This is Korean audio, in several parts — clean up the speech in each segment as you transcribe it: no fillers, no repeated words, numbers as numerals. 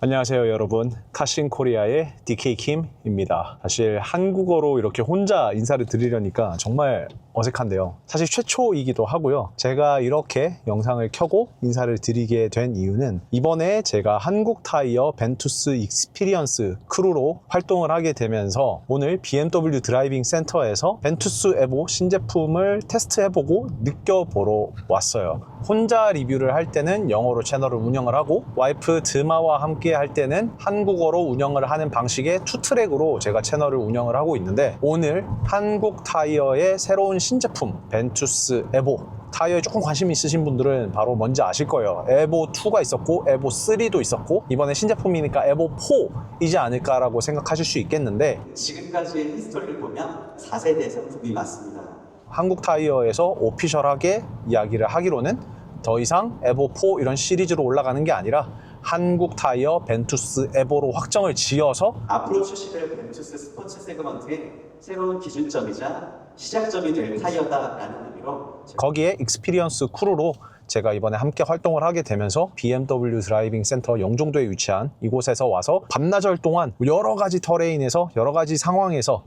안녕하세요 여러분, 카씬코리아의 DK킴입니다. 사실 한국어로 이렇게 혼자 인사를 드리려니까 정말 어색한데요, 사실 최초이기도 하고요. 제가 이렇게 영상을 켜고 인사를 드리게 된 이유는 이번에 제가 한국타이어 벤투스 익스피리언스 크루로 활동을 하게 되면서 오늘 BMW 드라이빙 센터에서 벤투스 에보 신제품을 테스트해보고 느껴보러 왔어요. 혼자 리뷰를 할 때는 영어로 채널을 운영을 하고, 와이프 드마와 함께 할 때는 한국어로 운영을 하는 방식의 투트랙으로 제가 채널을 운영을 하고 있는데, 오늘 한국 타이어의 새로운 신제품 벤투스 에보, 타이어에 조금 관심 있으신 분들은 바로 뭔지 아실 거예요. 에보 2가 있었고 에보 3도 있었고, 이번에 신제품이니까 에보 4이지 않을까라고 생각하실 수 있겠는데, 지금까지의 히스토리를 보면 4세대 상품이 맞습니다. 한국 타이어에서 오피셜하게 이야기를 하기로는 더 이상 에보 4 이런 시리즈로 올라가는 게 아니라 한국 타이어 벤투스 에보로 확정을 지어서 앞으로 출시될 벤투스 스포츠 세그먼트의 새로운 기준점이자 시작점이 될 타이어다라는 의미로 거기에 익스피리언스 크루로 제가 이번에 함께 활동을 하게 되면서 BMW 드라이빙 센터 영종도에 위치한 이곳에서 와서 반나절 동안 여러 가지 터레인에서 여러 가지 상황에서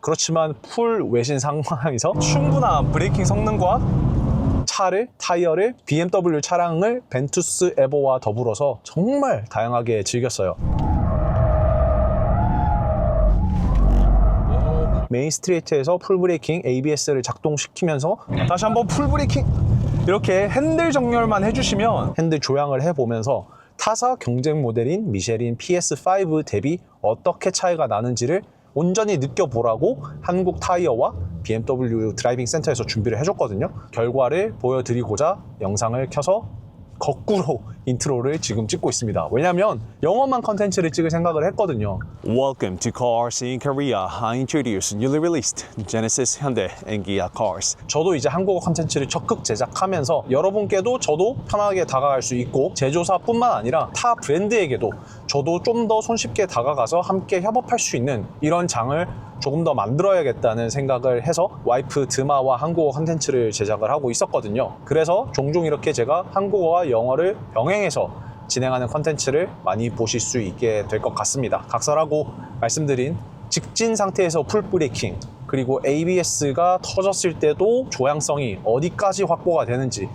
그렇지만 풀 외신 상황에서 충분한 브레이킹 성능과 타이어를 BMW 차량을 벤투스 에보와 더불어서 정말 다양하게 즐겼어요. 메인 스트레이트에서 풀 브레이킹, ABS를 작동시키면서 다시 한번 풀 브레이킹, 이렇게 핸들 정렬만 해주시면 핸들 조향을 해보면서 타사 경쟁 모델인 미쉐린 PS5 대비 어떻게 차이가 나는지를 온전히 느껴보라고 한국 타이어와 BMW 드라이빙 센터에서 준비를 해줬거든요. 결과를 보여드리고자 영상을 켜서 거꾸로 인트로를 지금 찍고 있습니다. 왜냐면 영어만 컨텐츠를 찍을 생각을 했거든요. Welcome to CarSceneKorea. I introduce newly released Genesis, Hyundai, and Kia cars. 저도 이제 한국어 컨텐츠를 적극 제작하면서 여러분께도 저도 편하게 다가갈 수 있고, 제조사뿐만 아니라 타 브랜드에게도 저도 좀 더 손쉽게 다가가서 함께 협업할 수 있는 이런 장을 조금 더 만들어야겠다는 생각을 해서 와이프 드마와 한국어 컨텐츠를 제작을 하고 있었거든요. 그래서 종종 이렇게 제가 한국어와 영어를 병행해서 진행하는 컨텐츠를 많이 보실 수 있게 될 것 같습니다. 각설하고 말씀드린 직진 상태에서 풀 브레이킹, 그리고 ABS가 터졌을 때도 조향성이 어디까지 확보가 되는지,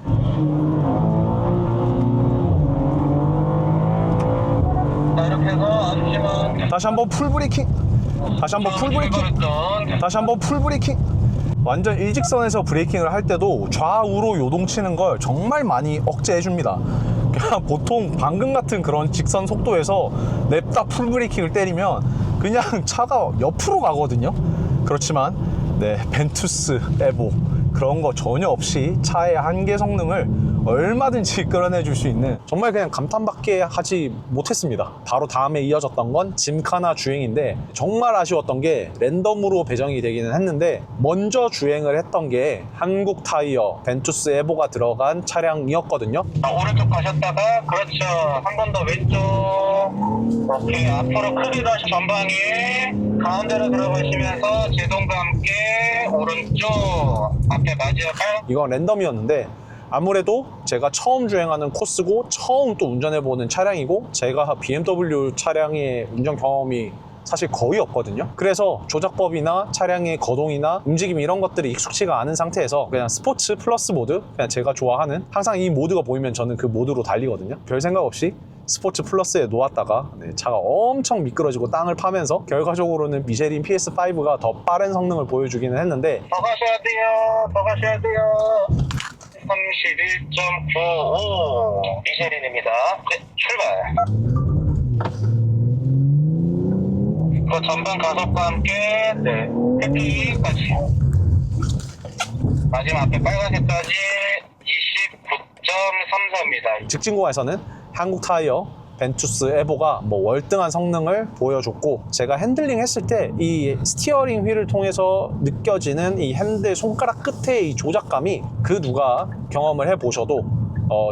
다시 한번 풀 브레이킹, 다시 한번 풀 브레이킹, 다시 한번 풀 브레이킹. 완전 일직선에서 브레이킹을 할 때도 좌우로 요동치는 걸 정말 많이 억제해 줍니다. 그냥 보통 방금 같은 그런 직선 속도에서 냅다 풀 브레이킹을 때리면 그냥 차가 옆으로 가거든요. 그렇지만 벤투스 에보 그런 거 전혀 없이 차의 한계 성능을 얼마든지 끌어내 줄 수 있는, 정말 그냥 감탄밖에 하지 못했습니다. 바로 다음에 이어졌던 건 짐카나 주행인데, 정말 아쉬웠던 게 랜덤으로 배정이 되기는 했는데 먼저 주행을 했던 게 한국 타이어 벤투스 에보가 들어간 차량이었거든요. 오른쪽 가셨다가 그렇죠, 한 번 더 왼쪽, 오케이, 앞으로 크게 다시 전방에 가운데로 들어가시면서 제동과 함께 오른쪽 앞에 맞이할까요? 이건 랜덤이었는데 아무래도 제가 처음 주행하는 코스고 처음 또 운전해보는 차량이고, 제가 BMW 차량의 운전 경험이 사실 거의 없거든요. 그래서 조작법이나 차량의 거동이나 움직임 이런 것들이 익숙치가 않은 상태에서 그냥 스포츠 플러스 모드, 그냥 제가 좋아하는, 항상 이 모드가 보이면 저는 그 모드로 달리거든요. 별 생각 없이 스포츠 플러스에 놓았다가 차가 엄청 미끄러지고 땅을 파면서 결과적으로는 미쉐린 PS5가 더 빠른 성능을 보여주기는 했는데, 더 가셔야 돼요, 더 가셔야 돼요. 31.95 미쉐린입니다. 네, 출발. 그 전방 가속과 함께 해피까지 마지막 앞에 빨간색까지 29.34입니다. 직진 구간에서는 한국 타이어 벤투스 에보가 월등한 성능을 보여줬고, 제가 핸들링 했을 때 이 스티어링 휠을 통해서 느껴지는 이 핸들 손가락 끝의 이 조작감이, 그 누가 경험을 해보셔도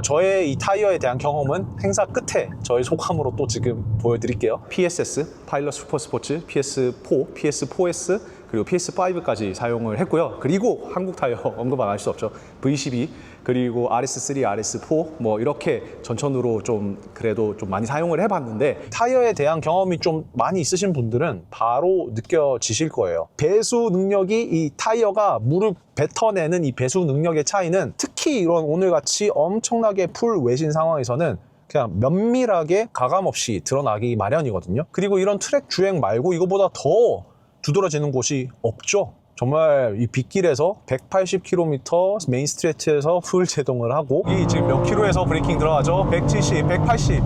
저의 이 타이어에 대한 경험은 행사 끝에 저의 소감으로 또 지금 보여드릴게요. PSS, 파일럿 슈퍼스포츠, PS4, PS4S, 그리고 PS5까지 사용을 했고요. 그리고 한국 타이어 언급 안 할 수 없죠. V12 그리고 RS3, RS4 뭐 이렇게 전천후로 좀 그래도 좀 많이 사용을 해봤는데 타이어에 대한 경험이 좀 많이 있으신 분들은 바로 느껴지실 거예요. 배수 능력이 이 타이어가 물을 뱉어내는 이 배수 능력의 차이는 특히 이런 오늘같이 엄청나게 풀 외신 상황에서는 그냥 면밀하게 가감없이 드러나기 마련이거든요. 그리고 이런 트랙 주행 말고 이거보다 더 두드러지는 곳이 없죠. 정말 이 빗길에서 180km 메인 스트레이트에서 풀 제동을 하고 이 지금 몇 킬로에서 브레이킹 들어가죠? 170, 180.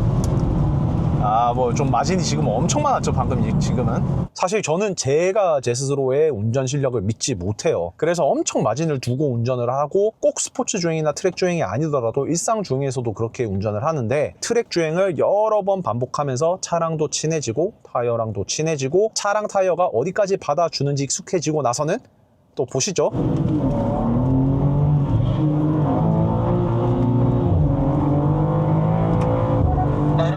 뭐 좀 마진이 지금 엄청 많았죠, 방금 지금은. 사실 저는 제가 제 스스로의 운전 실력을 믿지 못해요. 그래서 엄청 마진을 두고 운전을 하고 꼭 스포츠 주행이나 트랙 주행이 아니더라도 일상 주행에서도 그렇게 운전을 하는데 트랙 주행을 여러 번 반복하면서 차량도 친해지고 타이어랑도 친해지고 차량 타이어가 어디까지 받아주는지 익숙해지고 나서는 또 보시죠.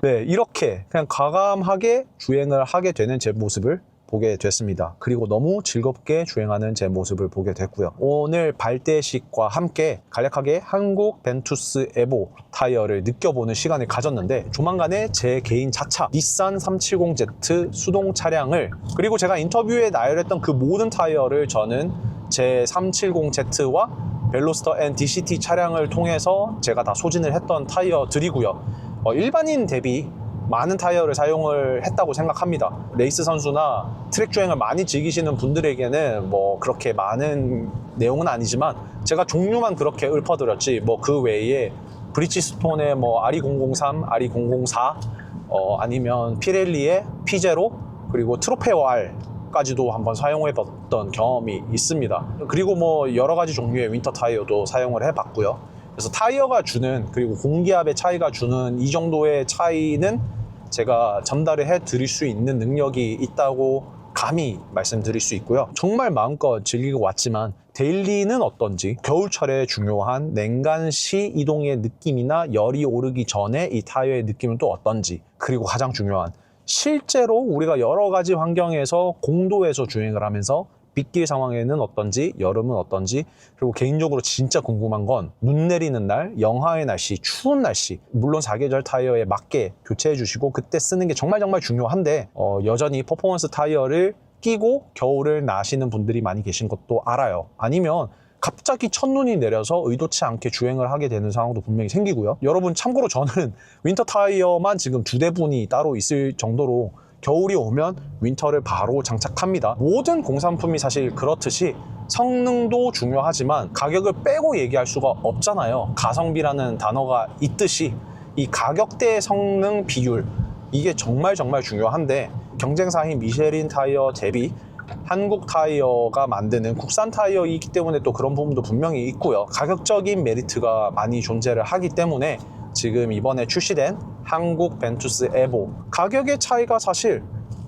네, 이렇게 그냥 과감하게 주행을 하게 되는 제 모습을 보게 됐습니다. 그리고 너무 즐겁게 주행하는 제 모습을 보게 됐고요. 오늘 발대식과 함께 간략하게 한국 벤투스 에보 타이어를 느껴보는 시간을 가졌는데 조만간에 제 개인 자차 닛산 370Z 수동 차량을 그리고 제가 인터뷰에 나열했던 그 모든 타이어를 저는 제 370Z와 벨로스터 N DCT 차량을 통해서 제가 다 소진을 했던 타이어들이고요. 일반인 대비 많은 타이어를 사용을 했다고 생각합니다. 레이스 선수나 트랙 주행을 많이 즐기시는 분들에게는 뭐 그렇게 많은 내용은 아니지만 제가 종류만 그렇게 읊어드렸지 뭐 그 외에 브리지스톤의 뭐 RE003, RE004 아니면 피렐리의 P0 그리고 트로페오 R까지도 한번 사용해봤던 경험이 있습니다. 그리고 뭐 여러 가지 종류의 윈터 타이어도 사용을 해봤고요. 그래서 타이어가 주는 그리고 공기압의 차이가 주는 이 정도의 차이는 제가 전달을 해드릴 수 있는 능력이 있다고 감히 말씀드릴 수 있고요. 정말 마음껏 즐기고 왔지만 데일리는 어떤지 겨울철에 중요한 냉간시 이동의 느낌이나 열이 오르기 전에 이 타이어의 느낌은 또 어떤지 그리고 가장 중요한 실제로 우리가 여러 가지 환경에서 공도에서 주행을 하면서 빗길 상황에는 어떤지, 여름은 어떤지, 그리고 개인적으로 진짜 궁금한 건 눈 내리는 날, 영하의 날씨, 추운 날씨, 물론 4계절 타이어에 맞게 교체해 주시고 그때 쓰는 게 정말 중요한데 여전히 퍼포먼스 타이어를 끼고 겨울을 나시는 분들이 많이 계신 것도 알아요. 아니면 갑자기 첫눈이 내려서 의도치 않게 주행을 하게 되는 상황도 분명히 생기고요. 여러분 참고로 저는 윈터 타이어만 지금 2대분이 따로 있을 정도로 겨울이 오면 윈터를 바로 장착합니다. 모든 공산품이 사실 그렇듯이 성능도 중요하지만 가격을 빼고 얘기할 수가 없잖아요. 가성비라는 단어가 있듯이 이 가격대 성능 비율 이게 정말 중요한데 경쟁사인 미쉐린 타이어 대비 한국 타이어가 만드는 국산 타이어이기 때문에 또 그런 부분도 분명히 있고요. 가격적인 메리트가 많이 존재를 하기 때문에 지금 이번에 출시된 한국 벤투스 에보 가격의 차이가 사실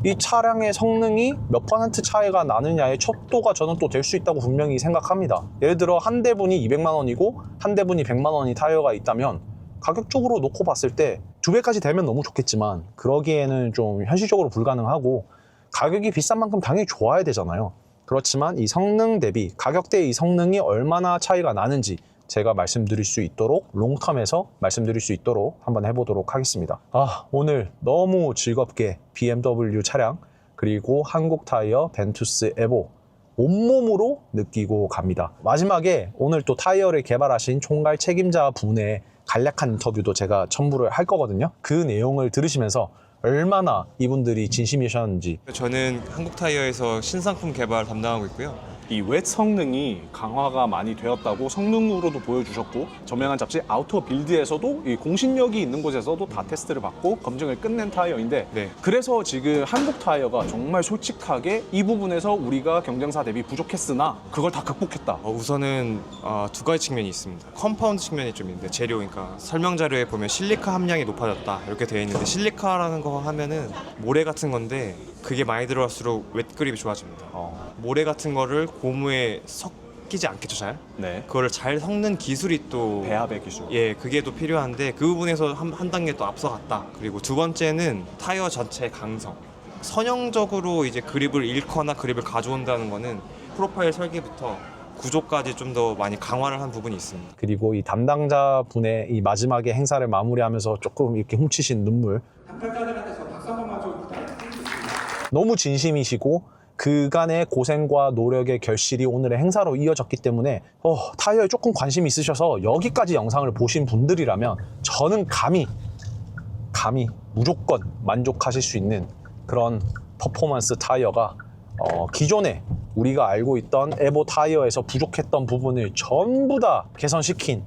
이 차량의 성능이 몇 퍼센트 차이가 나느냐의 척도가 저는 또 될 수 있다고 분명히 생각합니다. 예를 들어 한 대분이 200만 원이고 한 대분이 100만 원이 타이어가 있다면 가격적으로 놓고 봤을 때 2배까지 되면 너무 좋겠지만 그러기에는 좀 현실적으로 불가능하고 가격이 비싼 만큼 당연히 좋아야 되잖아요. 그렇지만 이 성능 대비 가격대의 이 성능이 얼마나 차이가 나는지 제가 말씀드릴 수 있도록 롱텀에서 말씀드릴 수 있도록 한번 해보도록 하겠습니다. 오늘 너무 즐겁게 BMW 차량 그리고 한국 타이어 벤투스 에보 온몸으로 느끼고 갑니다. 마지막에 오늘 또 타이어를 개발하신 총괄 책임자 분의 간략한 인터뷰도 제가 첨부를 할 거거든요. 그 내용을 들으시면서 얼마나 이분들이 진심이셨는지. 저는 한국 타이어에서 신상품 개발 담당하고 있고요. 이 웻 성능이 강화가 많이 되었다고 성능으로도 보여주셨고 저명한 잡지 아우터 빌드에서도 이 공신력이 있는 곳에서도 다 테스트를 받고 검증을 끝낸 타이어인데 네. 그래서 지금 한국 타이어가 정말 솔직하게 이 부분에서 우리가 경쟁사 대비 부족했으나 그걸 다 극복했다. 우선은 두 가지 측면이 있습니다. 컴파운드 측면이 좀 있는데 재료, 그러니까 설명 자료에 보면 실리카 함량이 높아졌다 이렇게 되어 있는데 실리카라는 거 하면은 모래 같은 건데 그게 많이 들어갈수록 웻 그립이 좋아집니다. 모래 같은 거를 고무에 섞이지 않겠죠, 잘? 네. 그거를 잘 섞는 기술이 또 배합의 기술. 예, 그게 또 필요한데 그 부분에서 한 단계 또 앞서갔다. 그리고 두 번째는 타이어 전체의 강성. 선형적으로 이제 그립을 잃거나 그립을 가져온다는 거는 프로파일 설계부터 구조까지 좀 더 많이 강화를 한 부분이 있습니다. 그리고 이 담당자 분의 이 마지막에 행사를 마무리하면서 조금 이렇게 훔치신 눈물. 당첨자들한테서 박수 한 번만 좀 부탁드립니다. 너무 진심이시고 그간의 고생과 노력의 결실이 오늘의 행사로 이어졌기 때문에 타이어에 조금 관심이 있으셔서 여기까지 영상을 보신 분들이라면 저는 감히 무조건 만족하실 수 있는 그런 퍼포먼스 타이어가 기존에 우리가 알고 있던 에보 타이어에서 부족했던 부분을 전부 다 개선시킨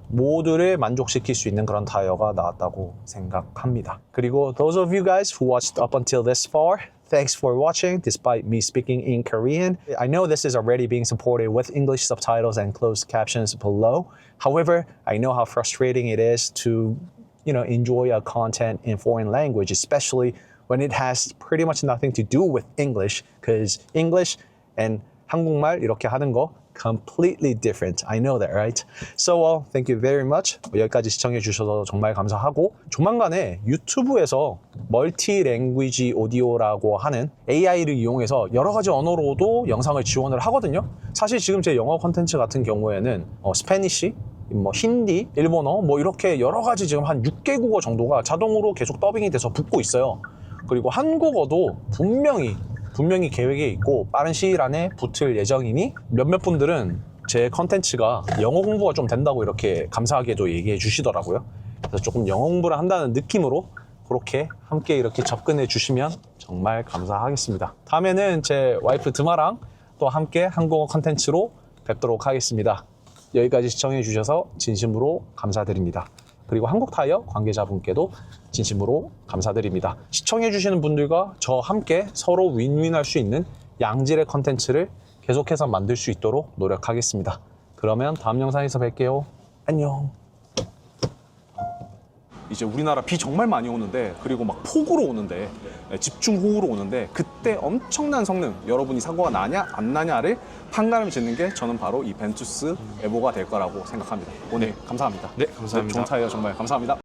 모두를 만족시킬 수 있는 그런 타이어가 나왔다고 생각합니다. 그리고 those of you guys who watched up until this far, thanks for watching despite me speaking in Korean. I know this is already being supported with English subtitles and closed captions below. However, I know how frustrating it is to, enjoy a content in foreign language, especially when it has pretty much nothing to do with English, because English and 한국말 이렇게 하는 거 completely different. I know that, right? So, thank you very much. 여기까지 시청해 주셔서 정말 감사하고 조만간에 유튜브에서 멀티 랭귀지 오디오라고 하는 AI를 이용해서 여러 가지 언어로도 영상을 지원을 하거든요. 사실 지금 제 영어 콘텐츠 같은 경우에는 스페니쉬, 힌디, 일본어 이렇게 여러 가지 지금 한 6개국어 정도가 자동으로 계속 더빙이 돼서 붙고 있어요. 그리고 한국어도 분명히 계획에 있고 빠른 시일 안에 붙을 예정이니 몇몇 분들은 제 컨텐츠가 영어 공부가 좀 된다고 이렇게 감사하게도 얘기해 주시더라고요. 그래서 조금 영어 공부를 한다는 느낌으로 그렇게 함께 이렇게 접근해 주시면 정말 감사하겠습니다. 다음에는 제 와이프 드마랑 또 함께 한국어 컨텐츠로 뵙도록 하겠습니다. 여기까지 시청해 주셔서 진심으로 감사드립니다. 그리고 한국타이어 관계자분께도 진심으로 감사드립니다. 시청해 주시는 분들과 저 함께 서로 윈윈할 수 있는 양질의 컨텐츠를 계속해서 만들 수 있도록 노력하겠습니다. 그러면 다음 영상에서 뵐게요. 안녕. 이제 우리나라 비 정말 많이 오는데, 그리고 막 폭우로 오는데, 집중호우로 오는데, 그때 엄청난 성능, 여러분이 사고가 나냐 안 나냐를 판가름 짓는 게 저는 바로 이 벤투스 에보가 될 거라고 생각합니다. 오늘 감사합니다. 네, 감사합니다. 좋은 타이어 정말 감사합니다.